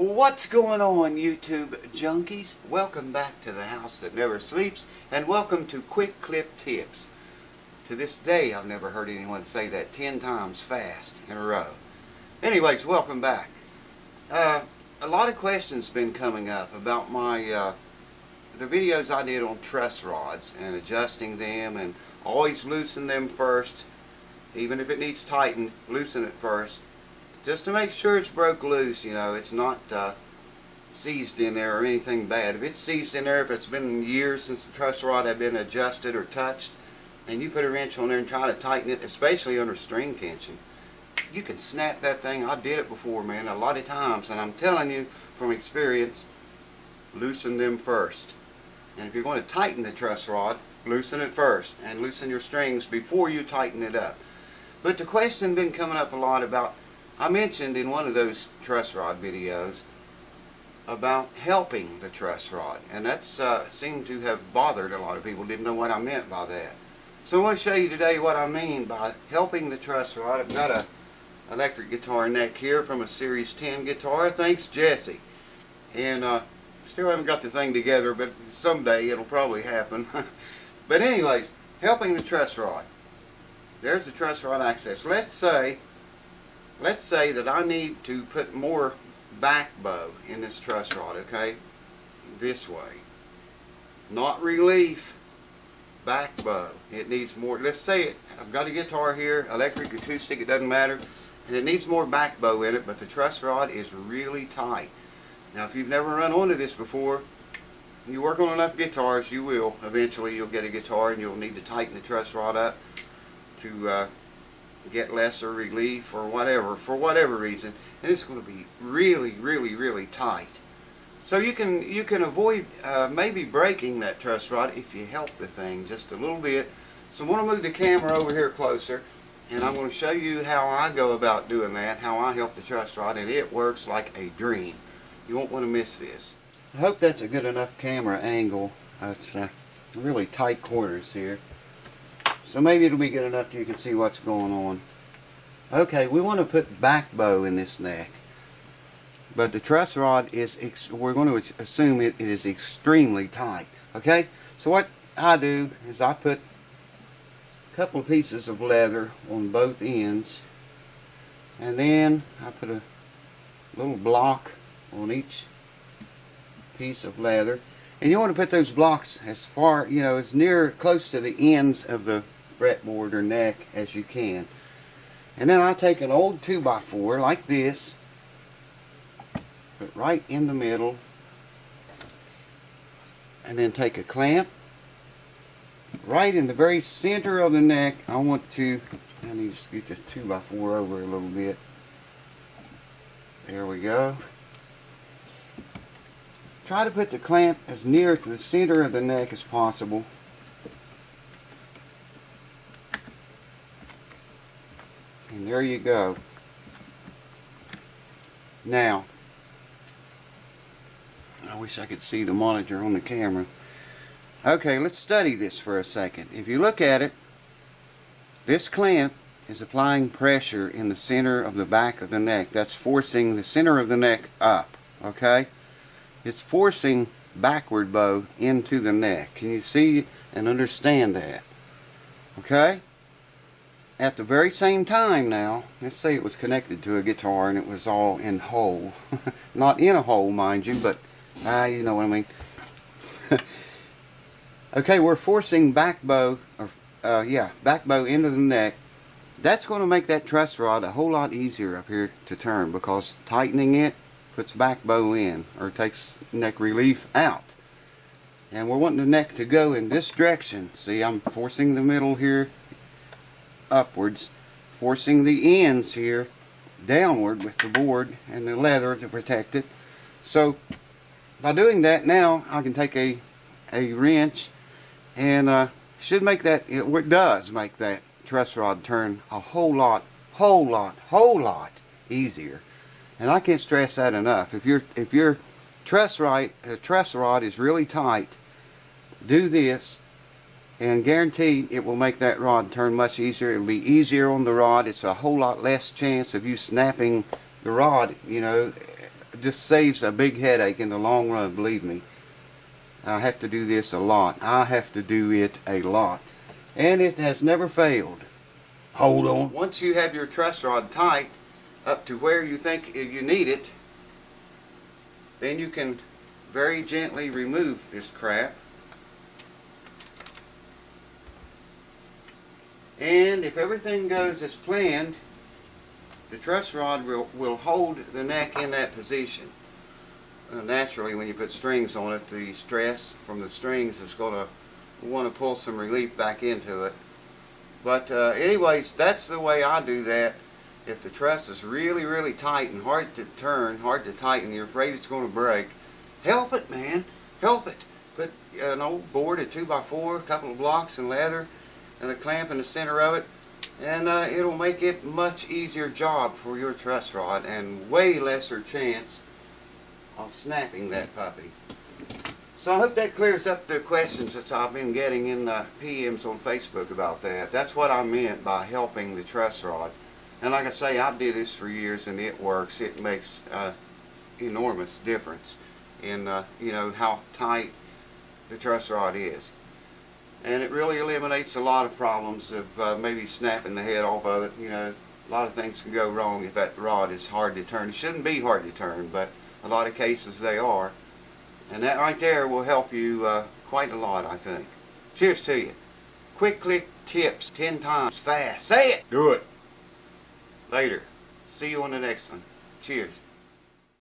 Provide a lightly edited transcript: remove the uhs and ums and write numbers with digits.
What's going on, YouTube junkies? Welcome back to the house that never sleeps, and welcome to Quick Clip Tips. To this day, I've never heard anyone say that 10 times fast in a row. Anyways, welcome back. A lot of questions been coming up about my the videos I did on truss rods and adjusting them, and always loosen them first. Even if it needs tightened, loosen it first, just to make sure it's broke loose. You know, it's not seized in there or anything bad. If it's seized in there, if it's been years since the truss rod had been adjusted or touched, and you put a wrench on there and try to tighten it, especially under string tension, you can snap that thing. I did it before, man, a lot of times, and I'm telling you from experience, loosen them first. And if you're going to tighten the truss rod, loosen it first and loosen your strings before you tighten it up. But the question been coming up a lot about, I mentioned in one of those truss rod videos about helping the truss rod, and that's seemed to have bothered a lot of people. Didn't know what I meant by that. So I want to show you today what I mean by helping the truss rod. I've got a electric guitar neck here from a Series 10 guitar. Thanks, Jesse. And still haven't got the thing together, but someday it'll probably happen. But anyways, helping the truss rod. There's the truss rod access. Let's say that I need to put more back bow in this truss rod, okay? This way. Not relief, back bow. It needs more. Let's say I've got a guitar here, electric, acoustic, it doesn't matter, and it needs more back bow in it, but the truss rod is really tight. Now, if you've never run onto this before, you work on enough guitars, you will. Eventually, you'll get a guitar and you'll need to tighten the truss rod up to get lesser relief or whatever, for whatever reason, and it's going to be really tight. So you can avoid maybe breaking that truss rod if you help the thing just a little bit. So I'm going to move the camera over here closer, and I'm going to show you how I go about doing that, how I help the truss rod, and it works like a dream. You won't want to miss this. I hope that's a good enough camera angle. It's really tight corners here. So maybe it'll be good enough so you can see what's going on. Okay, we want to put back bow in this neck. But the truss rod is, we're going to assume it is extremely tight. Okay? So what I do is I put a couple of pieces of leather on both ends. And then I put a little block on each piece of leather. And you want to put those blocks as far, you know, as near, close to the ends of the fretboard or neck as you can. And then I take an old 2x4 like this, put it right in the middle, and then take a clamp right in the very center of the neck. I need to scoot this 2x4 over a little bit. There we go. Try to put the clamp as near to the center of the neck as possible. And there you go. Now, I wish I could see the monitor on the camera. Okay, let's study this for a second. If you look at it, this clamp is applying pressure in the center of the back of the neck. That's forcing the center of the neck up, okay? It's forcing backward bow into the neck. Can you see and understand that? Okay? At the very same time now, let's say it was connected to a guitar and it was all in hole. Not in a hole, mind you, but you know what I mean. Okay, we're forcing back bow, back bow into the neck. That's going to make that truss rod a whole lot easier up here to turn, because tightening it puts back bow in, or takes neck relief out. And we're wanting the neck to go in this direction. See, I'm forcing the middle here upwards, forcing the ends here downward with the board and the leather to protect it. So by doing that, now I can take a wrench and should make that, it does make that truss rod turn a whole lot easier. And I can't stress that enough. If your truss rod is really tight, do this, and guaranteed it will make that rod turn much easier. It'll be easier on the rod. It's a whole lot less chance of you snapping the rod, you know, just saves a big headache in the long run, believe me. I have to do this a lot. I have to do it a lot. And it has never failed. Hold on. Once you have your truss rod tight up to where you think you need it, then you can very gently remove this crap. And if everything goes as planned, the truss rod will hold the neck in that position. Naturally, when you put strings on it, the stress from the strings is going to want to pull some relief back into it. But anyways, that's the way I do that. If the truss is really, really tight and hard to turn, hard to tighten, you're afraid it's going to break, help it, man. Help it. Put an old board, a 2x4, a couple of blocks and leather, and a clamp in the center of it, and it'll make it much easier job for your truss rod and way lesser chance of snapping that puppy. So I hope that clears up the questions that I've been getting in the PMs on Facebook about that. That's what I meant by helping the truss rod. And like I say, I've did this for years and it works. It makes enormous difference in you know, how tight the truss rod is. And it really eliminates a lot of problems of maybe snapping the head off of it. You know, a lot of things can go wrong if that rod is hard to turn. It shouldn't be hard to turn, but a lot of cases they are. And that right there will help you quite a lot, I think. Cheers to you. Quick click tips 10 times fast. Say it! Do it! Later. See you on the next one. Cheers.